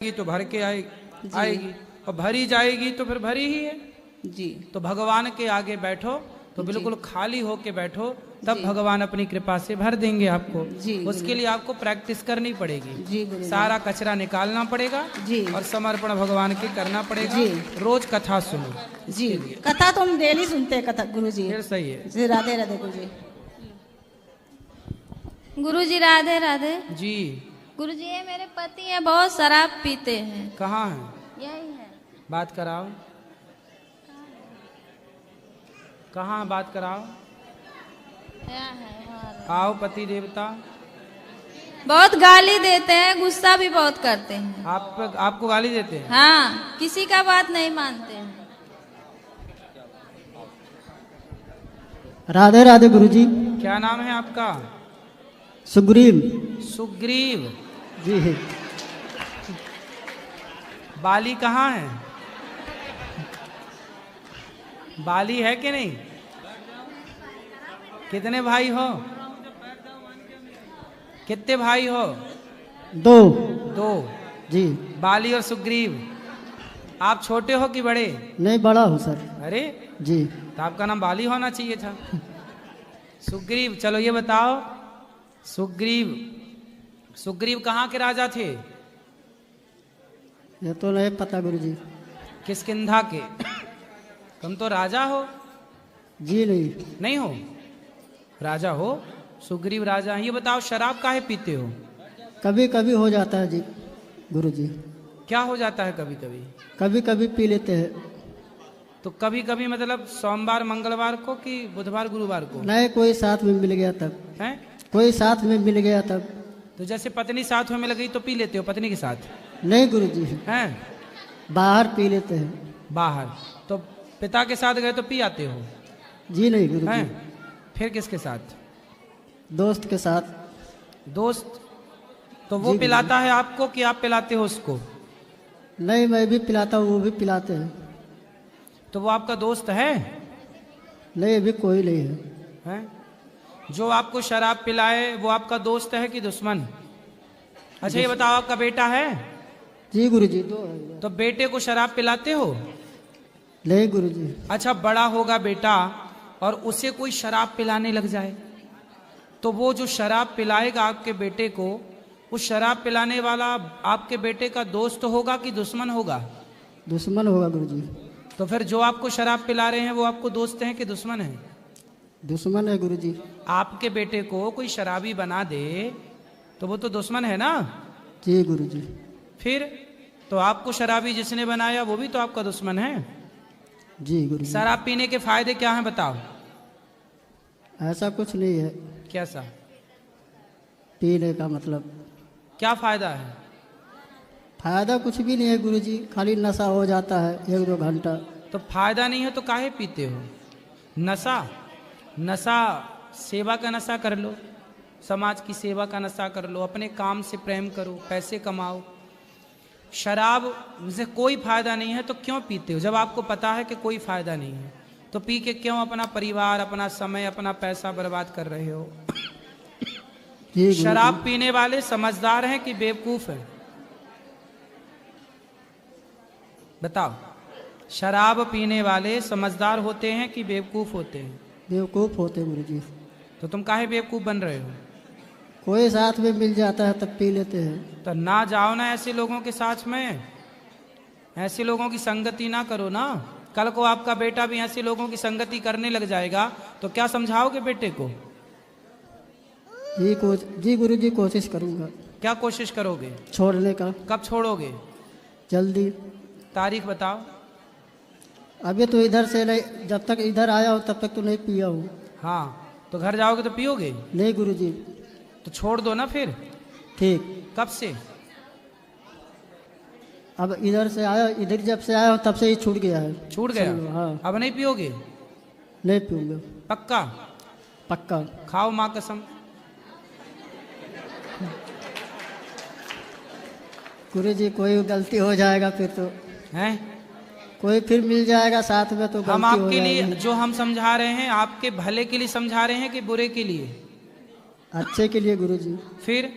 तो भर के आएगी और भरी जाएगी तो फिर भरी ही है जी। तो भगवान के आगे बैठो तो बिल्कुल खाली होके बैठो, तब भगवान अपनी कृपा से भर देंगे आपको। उसके लिए आपको प्रैक्टिस करनी पड़ेगी जी। सारा कचरा निकालना पड़ेगा जी। और समर्पण भगवान के करना पड़ेगा जी। रोज कथा सुनो जी। कथा तो हम डेली सुनते हैं कथा गुरु जी। फिर सही है जी। राधे राधे गुरु जी। गुरु जी राधे राधे जी। गुरु जी ये मेरे पति हैं, बहुत शराब पीते हैं। कहाँ है? यही है। बात कराओ, कहाँ बात कराओ। यहाँ है। आओ पति देवता। बहुत गाली देते हैं, गुस्सा भी बहुत करते हैं। आपको गाली देते हैं? हाँ, किसी का बात नहीं मानते हैं। राधे राधे गुरुजी। क्या नाम है आपका? सुग्रीव। सुग्रीव जी। बाली कहाँ है? बाली है कि नहीं? कितने भाई हो? कितने भाई हो? दो जी। बाली और सुग्रीव। आप छोटे हो कि बड़े? नहीं, बड़ा हूँ सर। अरे जी। तो आपका नाम बाली होना चाहिए था। सुग्रीव। चलो ये बताओ, सुग्रीव कहाँ के राजा थे? ये तो नहीं पता गुरुजी। किष्किंधा के। तुम तो राजा हो। जी नहीं हो? राजा हो? सुग्रीव राजा हैं। ये बताओ शराब काहे पीते हो? कभी कभी हो जाता है जी गुरुजी। क्या हो जाता है कभी कभी? कभी कभी पी लेते हैं। तो कभी कभी मतलब सोमवार मंगलवार को कि बुधवार गुरुवार को? नहीं, कोई साथ में मिल गया तब। हैं? कोई साथ में मिल गया तब। तो जैसे पत्नी साथ में मिल गई तो पी लेते हो पत्नी के साथ? नहीं गुरुजी। हैं? बाहर पी लेते हैं। बाहर? तो पिता के साथ गए तो पी आते हो? जी नहीं गुरुजी। फिर किसके साथ? दोस्त के साथ। दोस्त? तो वो पिलाता है आपको कि आप पिलाते हो उसको? नहीं, मैं भी पिलाता हूँ, वो भी पिलाते हैं। तो वो आपका दोस्त है? नहीं, अभी कोई नहीं है। जो आपको शराब पिलाए वो आपका दोस्त है कि दुश्मन? अच्छा ये बताओ, आपका बेटा है? जी गुरुजी, दो है। तो बेटे को शराब पिलाते हो? नहीं गुरुजी। अच्छा, बड़ा होगा बेटा और उसे कोई शराब पिलाने लग जाए तो वो जो शराब पिलाएगा आपके बेटे को, उस शराब पिलाने वाला आपके बेटे का दोस्त होगा कि दुश्मन होगा? दुश्मन होगा गुरुजी। तो फिर जो आपको शराब पिला रहे हैं वो आपको दोस्त हैं कि दुश्मन हैं? दुश्मन है गुरुजी। आपके बेटे को कोई शराबी बना दे तो वो तो दुश्मन है ना? जी गुरुजी। फिर तो आपको शराबी जिसने बनाया वो भी तो आपका दुश्मन है। जी गुरुजी। शराब पीने के फायदे क्या हैं बताओ? ऐसा कुछ नहीं है। कैसा? पीने का मतलब क्या फायदा है? फायदा कुछ भी नहीं है गुरुजी, खाली नशा हो जाता है 1-2 घंटा। तो फायदा नहीं है तो काहे पीते हो? नशा सेवा का नशा कर लो, समाज की सेवा का नशा कर लो, अपने काम से प्रेम करो, पैसे कमाओ। शराब से कोई फायदा नहीं है तो क्यों पीते हो? जब आपको पता है कि कोई फायदा नहीं है तो पी के क्यों अपना परिवार, अपना समय, अपना पैसा बर्बाद कर रहे हो? शराब पीने वाले समझदार हैं कि बेवकूफ हैं? बताओ, शराब पीने वाले समझदार होते हैं कि बेवकूफ होते हैं? बेवकूफ होते गुरुजी। तो तुम काहे बेवकूफ बन रहे हो? कोई साथ में मिल जाता है तब पी लेते हैं। तो ना जाओ ना ऐसे लोगों के साथ में, ऐसे लोगों की संगति ना करो ना। कल को आपका बेटा भी ऐसे लोगों की संगति करने लग जाएगा तो क्या समझाओगे बेटे को? जी गुरुजी, कोशिश करूंगा। क्या कोशिश करोगे? छोड़ने का। कब छोड़ोगे? जल्दी। तारीख बताओ। अभी तो इधर से नहीं, जब तक इधर आया हूँ तब तक तो नहीं पिया हूँ। हाँ, तो घर जाओगे तो पियोगे? नहीं गुरुजी। तो छोड़ दो ना फिर। ठीक। कब से? अब इधर से आया, इधर जब से आया हूँ तब से ही छूट गया है। छूट गया? हाँ। अब नहीं पियोगे? नहीं पीऊंगा। पक्का? पक्का। खाओ माँ कसम। गुरुजी, कोई गलती हो जाएगा फिर तो हैं? कोई फिर मिल जाएगा साथ में तो हम आपके लिए जो हम समझा रहे हैं आपके भले के लिए समझा रहे हैं कि बुरे के लिए? अच्छे के लिए गुरुजी। फिर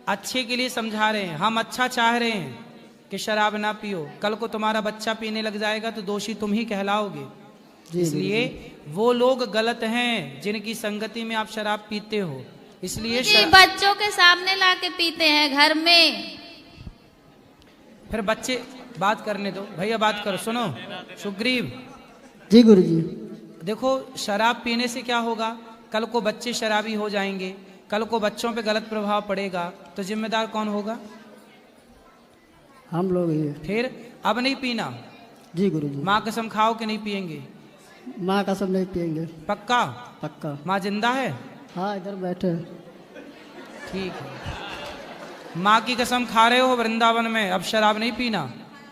अच्छे के लिए समझा रहे हैं, हम अच्छा चाह रहे हैं कि शराब ना पियो, कल को तुम्हारा बच्चा पीने लग जाएगा तो दोषी तुम ही कहलाओगे। इसलिए वो लोग गलत हैं जिनकी संगति में आप शराब पीते हो। इसलिए बच्चों के सामने लाके पीते हैं घर में। फिर बच्चे बात करने दो, भैया बात करो। सुनो सुग्रीव जी गुरुजी। देखो शराब पीने से क्या होगा, कल को बच्चे शराबी हो जाएंगे, कल को बच्चों पे गलत प्रभाव पड़ेगा, तो जिम्मेदार कौन होगा? हम लोग ही। फिर अब नहीं पीना। जी गुरुजी। माँ कसम खाओ कि नहीं पिएंगे? माँ कसम नहीं पिएंगे। पक्का? पक्का। माँ जिंदा है? हाँ इधर बैठे। ठीक है। माँ की कसम खा रहे हो वृंदावन में, अब शराब नहीं पीना?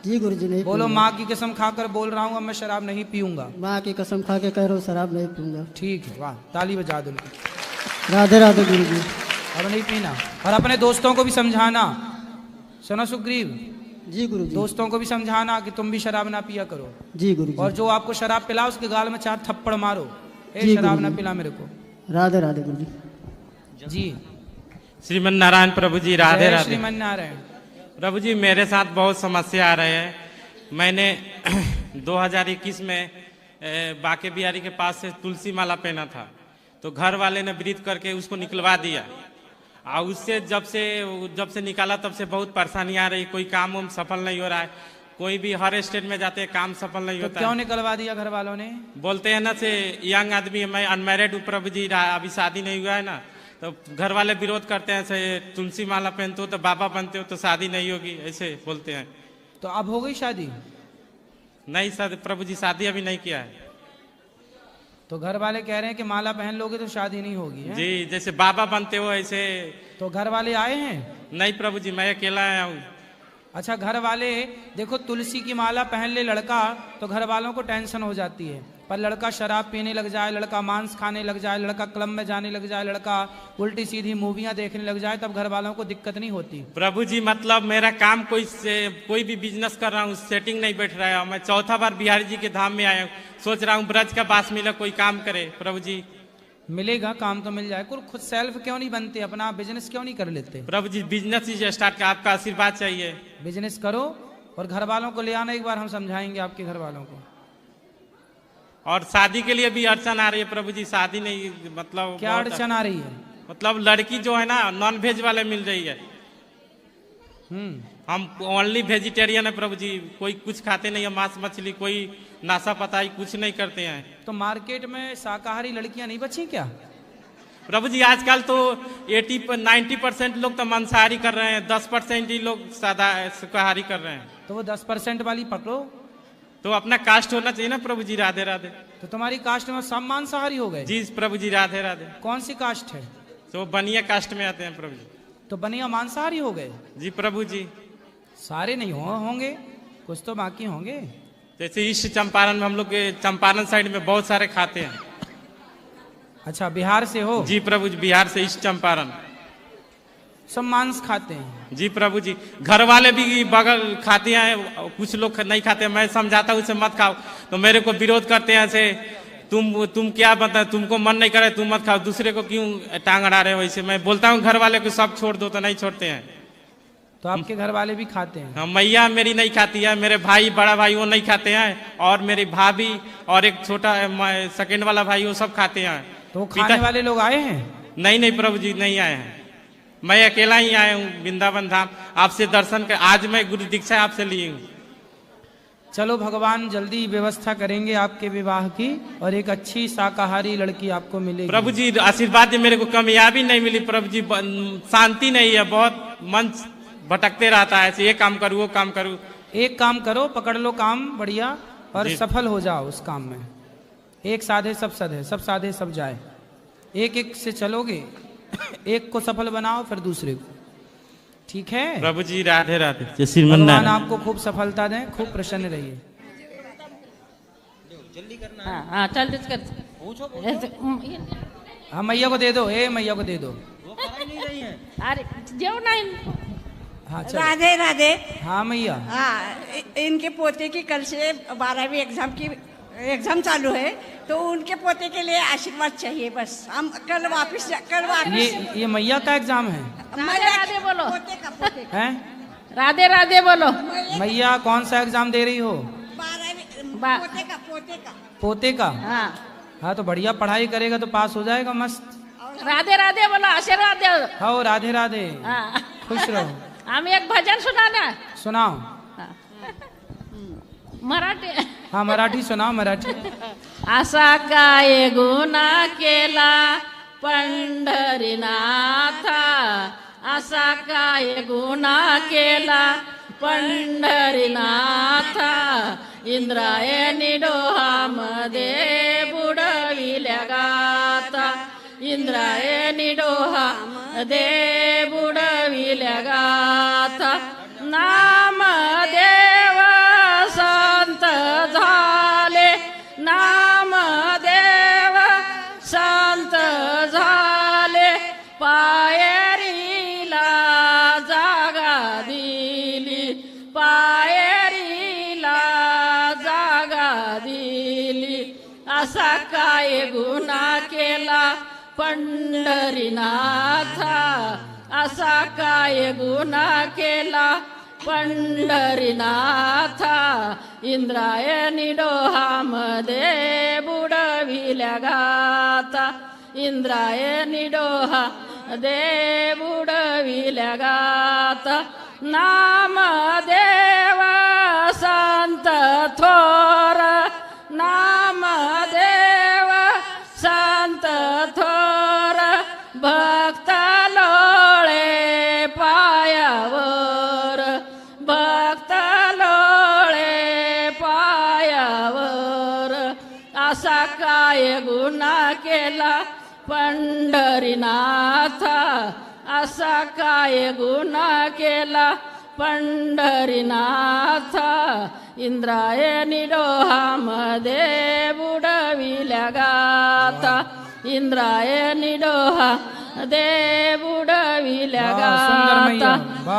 जी गुरुजी नहीं। बोलो माँ की कसम खाकर बोल रहा हूँ अब मैं शराब नहीं पीऊंगा। माँ की कसम खा के कह रहा हूँ शराब नहीं पीऊंगा। ठीक है, वाह, ताली बजा दो। राधे राधे गुरुजी। अब नहीं पीना। और अपने दोस्तों को भी समझाना। सुनो सुग्रीव। जी गुरुजी। दोस्तों को भी समझाना कि तुम भी शराब ना पिया करो। जी गुरुजी। और जो आपको शराब पिला उसके गाल में 4 थप्पड़ मारो, जी शराब गुरुजी। ना पिला मेरे को। राधे राधे गुरुजी। जी श्रीमन नारायण प्रभु जी, राधे राधे। श्रीमन नारायण प्रभु जी, मेरे साथ बहुत समस्या आ रहे हैं। मैंने 2021 में बाके बिहारी के पास से तुलसी माला पहना था, तो घर वाले ने विरोध करके उसको निकलवा दिया। और उससे जब से निकाला तब से बहुत परेशानी आ रही, कोई काम उम सफल नहीं हो रहा है। कोई भी हर स्टेट में जाते हैं काम सफल नहीं तो होता क्यों है। निकलवा दिया घर वालों ने? बोलते हैं ना से यंग आदमी है, मैं अनमैरिड हूँ प्रभु जी, अभी शादी नहीं हुआ है ना, तो घर वाले विरोध करते हैं से तुलसी माला पहनते हो तो बाबा बनते हो तो शादी नहीं होगी, ऐसे बोलते हैं। तो अब हो गई शादी? नहीं सर प्रभु जी, शादी अभी नहीं किया है। तो घर वाले कह रहे हैं कि माला पहन लोगे तो शादी नहीं होगी है? जी, जैसे बाबा बनते हो ऐसे। तो घर वाले आए हैं? नहीं प्रभु जी, मैं अकेला आया हूँ। अच्छा, घर वाले देखो तुलसी की माला पहन ले लड़का तो घर वालों को टेंशन हो जाती है, पर लड़का शराब पीने लग जाए, लड़का मांस खाने लग जाए, लड़का क्लब में जाने लग जाए, लड़का उल्टी सीधी मूवियां देखने लग जाए, तब घर वालों को दिक्कत नहीं होती। प्रभु जी मतलब मेरा काम कोई भी बिजनेस कर रहा हूँ, सेटिंग नहीं बैठ रहा है। मैं चौथा बार बिहारी जी के धाम में आया हूँ, सोच रहा हूँ ब्रज का पास मिला कोई काम करे। प्रभु जी मिलेगा, काम तो मिल जाए। खुद सेल्फ क्यों नहीं बनते, अपना बिजनेस क्यों नहीं कर लेते? प्रभु जी बिजनेस ही स्टार्ट का, आपका आशीर्वाद चाहिए। बिजनेस करो और घर वालों को ले आना, एक बार हम समझाएंगे आपके घर वालों को। और शादी के लिए भी अड़चन आ रही है प्रभु जी, शादी नहीं मतलब क्या अड़चन आ रही है? मतलब लड़की जो है ना नॉन वेज वाले मिल रही है। हम ओनली वेजिटेरियन है प्रभु जी, कोई कुछ खाते नहीं है, मांस मछली, कोई नाशा पताई कुछ नहीं करते हैं। तो मार्केट में शाकाहारी लड़कियां नहीं बची क्या? प्रभु जी आजकल तो 90% लोग तो मांसाहारी कर रहे हैं, 10% ही लोग सादा शाकाहारी कर रहे हैं। तो वो 10% वाली पकड़ो। तो अपना कास्ट होना चाहिए ना प्रभु जी। राधे राधे। तो तुम्हारी कास्ट में सब मांसाहारी हो गए? जी प्रभु जी, राधे राधे। कौन सी कास्ट है? तो बनिया कास्ट में आते हैं प्रभु जी। तो बनिया मांसाहारी हो गए? जी प्रभु जी। सारे नहीं होंगे, कुछ तो बाकी होंगे। जैसे ईस्ट चंपारण में, हम लोग के चंपारण साइड में बहुत सारे खाते हैं। अच्छा, बिहार से हो? जी प्रभु जी, बिहार से ईस्ट चंपारण। सब मांस खाते हैं? जी प्रभु जी। घर वाले भी बगल खाते हैं, कुछ लोग नहीं खाते। मैं समझाता हूँ उसे मत खाओ, तो मेरे को विरोध करते हैं से तुम क्या बता, तुमको मन नहीं करे तुम मत खाओ, दूसरे को क्यों टांग अड़ा रहे हो ऐसे। मैं बोलता हूँ घर वाले को सब छोड़ दो, तो नहीं छोड़ते हैं। तो आपके घर वाले भी खाते हैं? हाँ, मैया मेरी नहीं खाती है, मेरे भाई बड़ा भाई वो नहीं खाते हैं, और मेरी भाभी और एक छोटा सेकंड वाला भाई वो सब खाते हैं। तो खाने वाले लोग आए हैं? नहीं प्रभु जी, नहीं आए हैं। मैं अकेला ही आया हूँ वृंदावन धाम, आपसे दर्शन कर। आज मैं गुरु दीक्षा आपसे ली हूँ। चलो, भगवान जल्दी व्यवस्था करेंगे आपके विवाह की, और एक अच्छी शाकाहारी लड़की आपको मिलेगी। प्रभु जी आशीर्वाद, मेरे को कामयाबी नहीं मिली प्रभु जी, शांति नहीं है, बहुत मन भटकते रहता है, ये काम करूँ वो काम करूँ। एक काम करो, पकड़ लो काम बढ़िया और सफल हो जाओ उस काम में। एक साधे सब सधे, सब साधे सब जाए। एक एक से चलोगे, एक को सफल बनाओ फिर दूसरे को। ठीक है प्रभु जी? राधे राधे। भगवान आपको खूब सफलता दें, खूब प्रसन्न रहिए। हाँ चल कर। हाँ, मैया को दे दो, मैया को दे दो। अरे जो नहीं। हाँ चलो। राधे राधे। हाँ मैया। हाँ, इनके पोते की कल से 12वीं एग्जाम चालू है, तो उनके पोते के लिए आशीर्वाद चाहिए बस। हम कल वापस ये मैया का एग्जाम है? राधे बोलो। पोते का हैं? राधे राधे बोलो। मैया कौन सा एग्जाम दे रही हो? 12वीं बा- पोते का पोते का? हाँ हाँ तो बढ़िया पढ़ाई करेगा तो पास हो जाएगा मस्त। राधे राधे बोलो, आशीर्वाद दो। हाँ राधे राधे, हाँ खुश रहो। हम एक भजन सुनाना। सुनाओ। मराठी। हाँ मराठी सुनाओ, मराठी। असा काय गुन्हा केला पंढरीनाथा, असा काय गुन्हा केला पंढरीनाथा, इंद्रायणी डोहामध्ये बुडविल्या गाथा, इंद्रायणी डोहामध्ये बुडविल्या गाथा, नामदेव संत झाले, नामदेव संत झाले, पायरीला जागा दिली, पायरीला जागा दिली, असा काय गुन्हा केला पंढरीनाथा, असा काय गुन्हा केला पंढरीनाथा, इंद्रायणी डोहामध्ये बुडविल्या गाथा, इंद्रायणी डोहामध्ये बुडविल्या गाथा, नामदेव संत थोर, नामदेव संत थोर, भक्त लोळे पायावर, भक्त लोळे पायावर, असा काय गुन्हा केला पंढरीनाथा, असा काय गुन्हा केला पंढरीनाथा, इंद्रायणी डोहामध्ये बुडविल्या गाथा, इंद्रायणी डोहामध्ये बुडविल्या गाथा,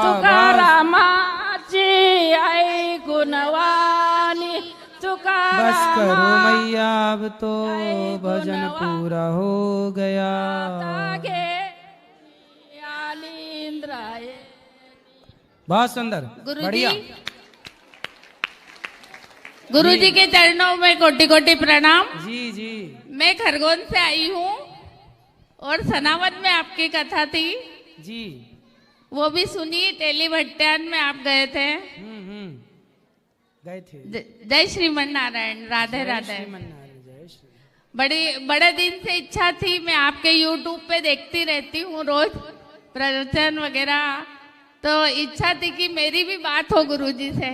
तुकारामाची ऐकून वाणी, बस करो तुकारामा मैया अब तो भजन पूरा हो गया। बहुत सुंदर, बढ़िया। गुरु जी के चरणों में कोटि कोटि प्रणाम। जी जी। मैं खरगोन से आई हूँ और सनावद में आपकी कथा थी जी, वो भी सुनी। टेली भट्टान में आप गए थे। गए थे। जय श्रीमन नारायण, राधे राधे। जय श्री। बड़े दिन से इच्छा थी, मैं आपके यूट्यूब पे देखती रहती हूँ रोज प्रवचन वगैरह, तो इच्छा थी कि मेरी भी बात हो गुरुजी से।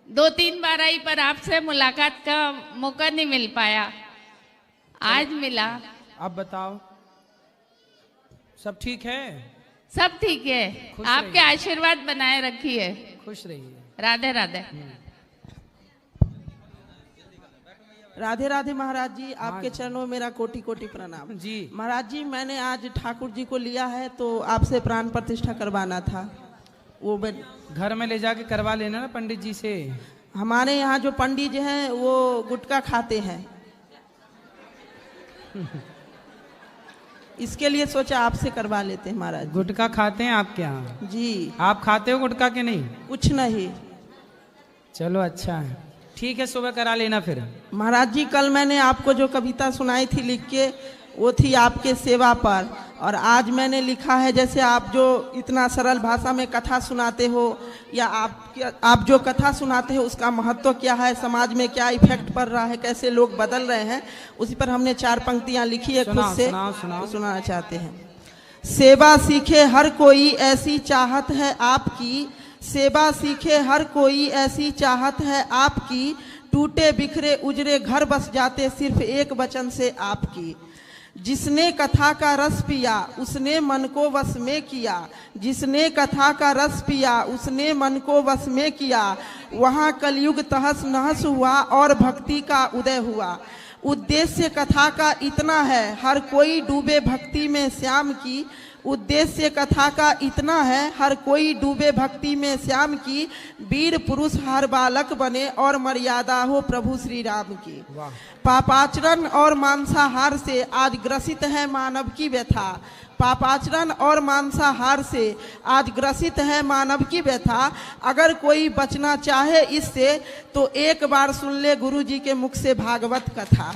2-3 बार आई पर आपसे मुलाकात का मौका नहीं मिल पाया, आज मिला। अब बताओ, सब ठीक है? सब ठीक है, आपके आशीर्वाद बनाए रखिए। खुश रहिए। राधे राधे। राधे राधे महाराज जी, आपके चरणों में मेरा कोटि कोटि प्रणाम जी। महाराज जी, मैंने आज ठाकुर जी को लिया है तो आपसे प्राण प्रतिष्ठा करवाना था। वो घर में ले जाके करवा लेना ना पंडित जी से। हमारे यहाँ जो पंडित जी हैं वो गुटखा खाते हैं, इसके लिए सोचा आपसे करवा लेते हैं महाराज। गुटखा खाते हैं आपके यहाँ? जी। आप खाते हो गुटखा के नहीं? कुछ नहीं। चलो अच्छा है, ठीक है, सुबह करा लेना फिर। महाराज जी, कल मैंने आपको जो कविता सुनाई थी लिख के, वो थी आपके सेवा पर, और आज मैंने लिखा है जैसे आप जो इतना सरल भाषा में कथा सुनाते हो, या आप जो कथा सुनाते हो उसका महत्व क्या है, समाज में क्या इफेक्ट पड़ रहा है, कैसे लोग बदल रहे हैं, उसी पर हमने 4 पंक्तियां लिखी है खुद से, तो सुनाना चाहते हैं। सेवा सीखे हर कोई ऐसी चाहत है आपकी, सेवा सीखे हर कोई ऐसी चाहत है आपकी, टूटे बिखरे उजरे घर बस जाते सिर्फ एक वचन से आपकी। जिसने कथा का रस पिया उसने मन को वश में किया, जिसने कथा का रस पिया उसने मन को वश में किया, वहाँ कलयुग तहस नहस हुआ और भक्ति का उदय हुआ। उद्देश्य कथा का इतना है हर कोई डूबे भक्ति में श्याम की, उद्देश्य कथा का इतना है हर कोई डूबे भक्ति में श्याम की, वीर पुरुष हर बालक बने और मर्यादा हो प्रभु श्री राम की। पापाचरण और मांसाहार से आज ग्रसित है मानव की व्यथा, पापाचरण और मांसाहार से आज ग्रसित है मानव की व्यथा। अगर कोई बचना चाहे इससे तो एक बार सुन ले गुरु जी के मुख से भागवत कथा।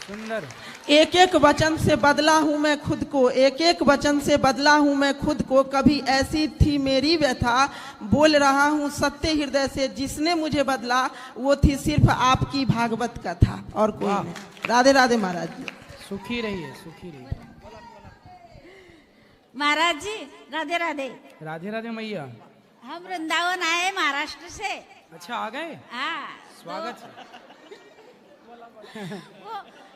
सुंदर। एक एक वचन से बदला हूँ मैं खुद को, एक एक वचन से बदला हूँ मैं खुद को, कभी ऐसी थी मेरी व्यथा, बोल रहा हूँ सत्य हृदय से, जिसने मुझे बदला वो थी सिर्फ आपकी भागवत कथा और कोई नहीं। राधे राधे महाराज जी। सुखी रहिए, सुखी रहिए। महाराज जी राधे राधे। राधे राधे मैया। हम वृंदावन आए महाराष्ट्र से। अच्छा, आ गए? हाँ, स्वागत है। वो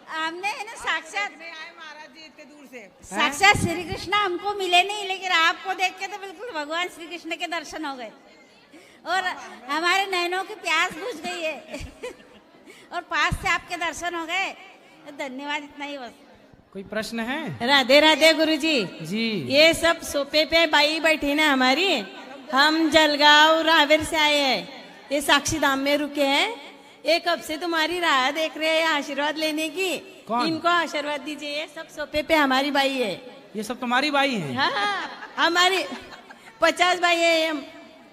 हमने है ना साक्षात महाराज जी इतने दूर से साक्षात श्री कृष्ण हमको मिले नहीं, लेकिन आपको देख के तो बिल्कुल भगवान श्री कृष्ण के दर्शन हो गए और हमारे नैनों की प्यास बुझ गई है और पास से आपके दर्शन हो गए। धन्यवाद, इतना ही बस। कोई प्रश्न है? राधे राधे गुरुजी जी। ये सब सोफे पे बाई बैठी ना हमारी, हम जलगांव रावेर से आए हैं, ये साक्षी धाम में रुके हैं। एक कब से तुम्हारी राह देख रहे हैं आशीर्वाद लेने की। कौन? इनको आशीर्वाद दीजिए। ये सब सोफे पे हमारी बाई है। ये सब तुम्हारी बाई हैं? हाँ, हमारी 50 बाई है। हम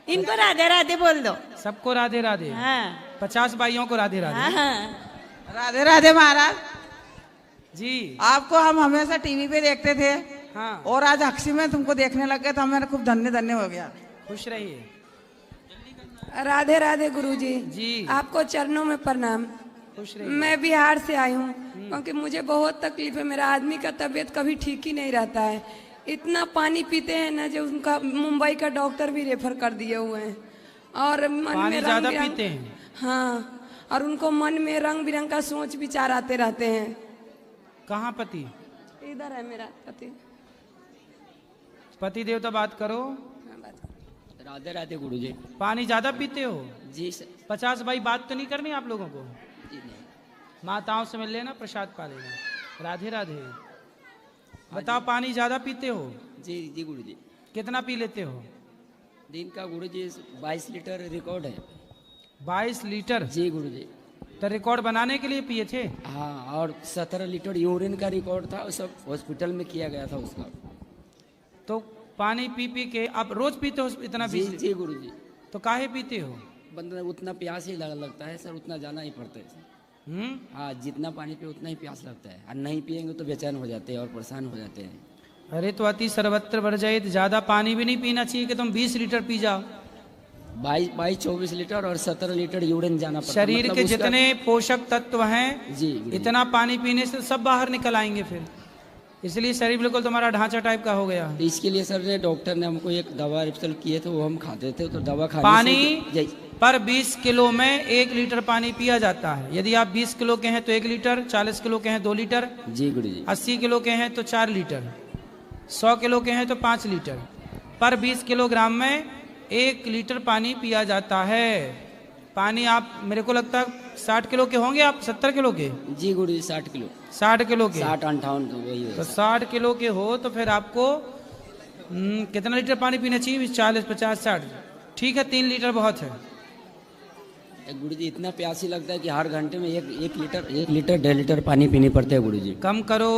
इनको राधे राधे बोल दो। सबको राधे राधे। हाँ 50 बाइयों को राधे राधे। हाँ। राधे राधे महाराज जी। आपको हम हमेशा टीवी पे देखते थे हाँ। और आज अक्षी में तुमको देखने लग गए तो हमें खूब धन्य धन्य हो गया। खुश रहिए। राधे राधे गुरुजी जी। आपको चरणों में प्रणाम। खुश रहिए। मैं बिहार से आई हूँ क्योंकि मुझे बहुत तकलीफ है। मेरा आदमी का तबीयत कभी ठीक ही नहीं रहता है। इतना पानी पीते हैं ना जो उनका मुंबई का डॉक्टर भी रेफर कर दिए हुए हैं। और मन पानी में ज्यादा रंग पीते हैं? हाँ, और उनको मन में रंग बिरंग का सोच विचार आते रहते हैं। कहाँ पति? इधर है मेरा पति। पति देवता बात करो। राधे राधे गुरुजी। पानी ज्यादा पीते हो? जी सर। 50 बाई बात तो नहीं करनी आप लोगों को? जी नहीं। माताओं से मिल लेना, प्रसाद पा लेना। राधे राधे। बताओ, पानी ज्यादा पीते हो? जी जी गुरुजी। कितना पी लेते हो? दिन का गुरुजी 22 लीटर रिकॉर्ड है। 22 लीटर? जी गुरुजी। तो रिकॉर्ड बनाने के लिए पिए थे? हाँ, और 17 लीटर यूरिन का रिकॉर्ड था, सब हॉस्पिटल में किया गया था उसका। तो पानी पी पी के आप रोज पीते हो इतना? जी जी गुरुजी। तो काहे पीते हो? बंदा उतना प्यास ही लगता है सर, उतना जाना ही पड़ता है। हाँ, जितना पानी पिए उतना ही प्यास लगता है, और नहीं पिएंगे तो बेचैन हो जाते हैं और परेशान हो जाते हैं। अरे तो अति सर्वत्र वर्जयित, ज्यादा पानी भी नहीं पीना चाहिए कि तुम 20 लीटर पी जाओ। 22-24 लीटर और 17 लीटर यूरिन जाना पड़ता है। शरीर के जितने पोषक तत्व हैं जी इतना पानी पीने से सब बाहर निकल आएंगे फिर, इसलिए शरीर बिल्कुल तुम्हारा ढांचा टाइप का हो गया। इसके लिए सर ने डॉक्टर ने हमको एक दवा रिफल किए थे, वो हम खाते थे। तो दवा खाने पानी पर 20 किलो में 1 लीटर पानी पिया जाता है। यदि आप 20 किलो के हैं तो 1 लीटर, 40 किलो के हैं 2 लीटर, जी गुरुजी, 80 किलो के हैं तो 4 लीटर, 100 किलो के हैं तो 5 लीटर। पर 20 किलोग्राम में 1 लीटर पानी पिया जाता है। पानी आप, मेरे को लगता है 60 किलो के होंगे आप, 70 किलो के? जी गुरुजी 60 किलो। 60 किलो के? 60-58 वही है। तो 60 किलो के हो तो फिर आपको कितना लीटर पानी पीना चाहिए? 40, 50, 60, ठीक है, 3 लीटर बहुत है। गुरुजी इतना प्यासी लगता है कि हर घंटे में 1 लीटर 1.5 लीटर पानी पीनी पड़ते है गुरुजी। कम करो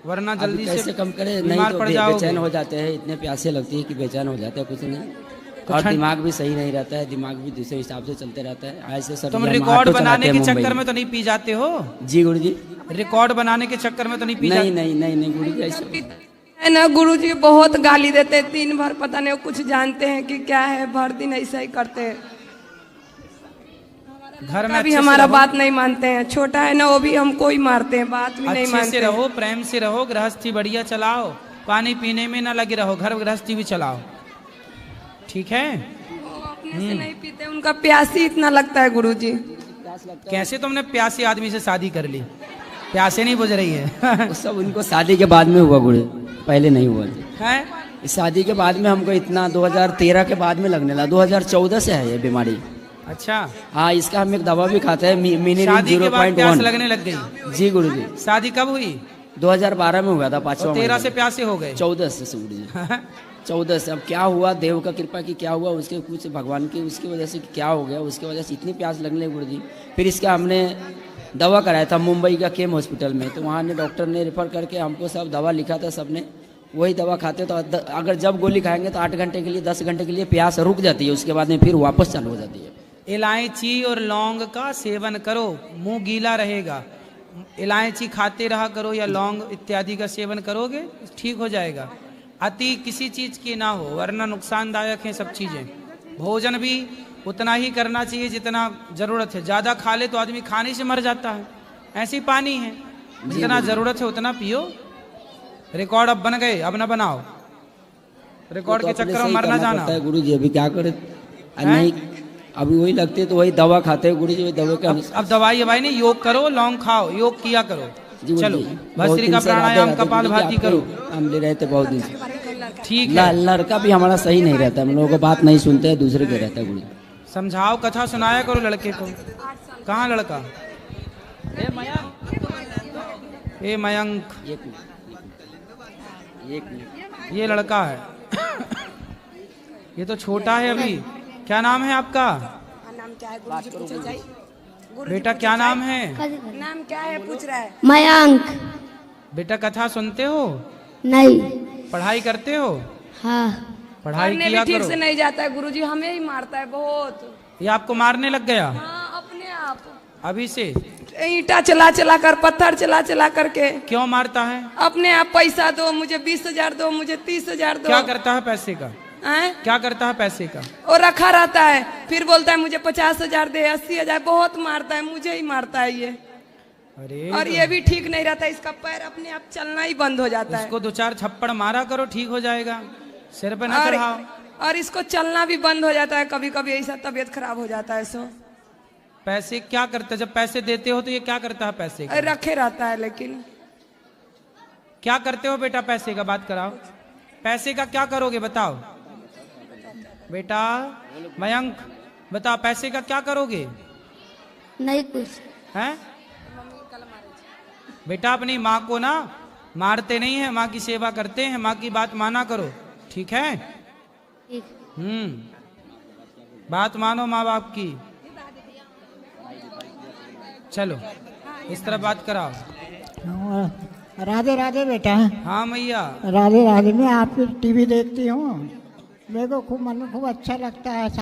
वरना जल्दी कैसे कम करे, नहीं तो बेचैन हो जाते हैं। इतने प्यासे लगती है कि बेचैन हो जाते हैं, कुछ नहीं। और दिमाग भी सही नहीं रहता है, दिमाग भी दूसरे हिसाब से चलते रहता है। ऐसे सब तुम रिकॉर्ड बनाने के चक्कर में तो नहीं पी जाते हो? जी गुरुजी। रिकॉर्ड बनाने के चक्कर में तो नहीं पी जाते? नहीं गुरुजी, ऐसा है ना। गुरुजी बहुत गाली देते हैं, दिन भर पता नहीं कुछ जानते हैं कि क्या है, भर दिन ऐसा ही करते हैं। घर में भी हमारा बात नहीं मानते हैं। छोटा है ना, वो भी हमको ही मारते हैं, बात भी नहीं मानते। अच्छे से रहो, प्रेम से रहो, गृहस्थी बढ़िया चलाओ, पानी पीने में ना लगे रहो, घर गृहस्थी भी चलाओ, ठीक है? वो अपने से नहीं पीते, उनका प्यास ही इतना लगता है गुरुजी। कैसे तुमने प्यासी आदमी से शादी कर ली? प्यासे नहीं बुझ रही है? सब उनको शादी के बाद में हुआ गुरु, पहले नहीं हुआ है। शादी के बाद में हमको इतना 2013 के बाद में लगने लगा। 2014 से है ये बीमारी। अच्छा। हाँ, इसका हम एक दवा भी खाते हैं, मिनिमम शादी के बाद प्यास 0.1 लगने लग गई? जी गुरुजी। शादी कब हुई? 2012 में हुआ था, 5वां। 13 से प्यासे हो गए? 14 से गुरुजी। 14 से। अब क्या हुआ, देव का कृपा की क्या हुआ, उसके कुछ भगवान की उसकी वजह से क्या हो गया, उसकी वजह से इतनी प्यास लगने लगी गुरुजी। फिर इसका हमने दवा कराया था मुंबई का केम हॉस्पिटल में, तो वहाँ ने डॉक्टर ने रेफर करके हमको सब दवा लिखा था, सबने वही दवा खाते तो अगर जब गोली खाएंगे तो 8 घंटे के लिए 10 घंटे के लिए प्यास रुक जाती है, उसके बाद में फिर वापस चालू हो जाती है। इलायची और लौंग का सेवन करो, मुंह गीला रहेगा। इलायची खाते रहा करो या लौंग इत्यादि का सेवन करोगे ठीक हो जाएगा। अति किसी चीज की ना हो, वरना नुकसानदायक है सब चीजें। भोजन भी उतना ही करना चाहिए जितना जरूरत है, ज्यादा खा ले तो आदमी खाने से मर जाता है। ऐसी पानी है, जितना जरूरत है उतना पियो। रिकॉर्ड अब बन गए, अब ना बनाओ रिकॉर्ड के चक्कर में मर ना जाना। गुरु जी अभी क्या करे, नहीं अभी वही लगते तो वही दवा खाते हैं गुरु जी, दवा का अब दवाई भाई नहीं, योग करो, लौंग खाओ, योग किया करो। चलो भस्त्रिका प्राणायाम कपालभाति करो। हम ले रहे थे बहुत दिन से, ठीक है। लड़का भी हमारा सही नहीं रहता, हम लोगों को बात नहीं सुनते हैं, दूसरे के रहता है गुरु। समझाओ, कथा सुनाया करो लड़के को। कहाँ लड़का? ए मयंक, ये लड़का है ये तो छोटा है अभी। क्या नाम है आपका? नाम क्या है गुरुजी पूछा जाए। बेटा क्या नाम है? नाम क्या है पूछ रहा है। मयंक। बेटा कथा सुनते हो? नहीं। पढ़ाई करते हो? हाँ। पढ़ाई पढ़ने किया भी ठीक करो। से नहीं जाता है गुरुजी, हमें ही मारता है बहुत। ये आपको मारने लग गया? हाँ, अपने आप अभी से? ईंटा चला चला कर, पत्थर चला चला करके। क्यों मारता है? अपने आप पैसा दो, मुझे 20,000 दो, मुझे 30,000 दो। क्या करता है पैसे का? क्या करता है पैसे का? और रखा रहता है, फिर बोलता है मुझे 50,000 दे, 80,000, बहुत मारता है, मुझे ही मारता है ये। अरे और ये भी ठीक नहीं रहता, इसका पैर अपने आप चलना ही बंद हो जाता है। इसको 2-4 थप्पड़ मारा करो, ठीक हो जाएगा। सिर पे न चढ़ाओ। और इसको चलना भी बंद हो जाता है, कभी कभी ऐसा तबीयत खराब हो जाता है। सो पैसे क्या करते? जब पैसे देते हो तो ये क्या करता है पैसे का? रखे रहता है। लेकिन क्या करते हो बेटा पैसे का? बात कराओ, पैसे का क्या करोगे बताओ बेटा। मयंक बताओ, पैसे का क्या करोगे? नहीं कुछ हैं? बेटा अपनी माँ को ना मारते नहीं है, माँ की सेवा करते हैं, माँ की बात माना करो, ठीक है? बात मानो माँ बाप की। चलो इस तरह बात कराओ। राधे राधे बेटा। हाँ मैया। राधे राधे। मैं आपकी टीवी देखती हूँ, मेरे को खूब मन में खूब अच्छा लगता है।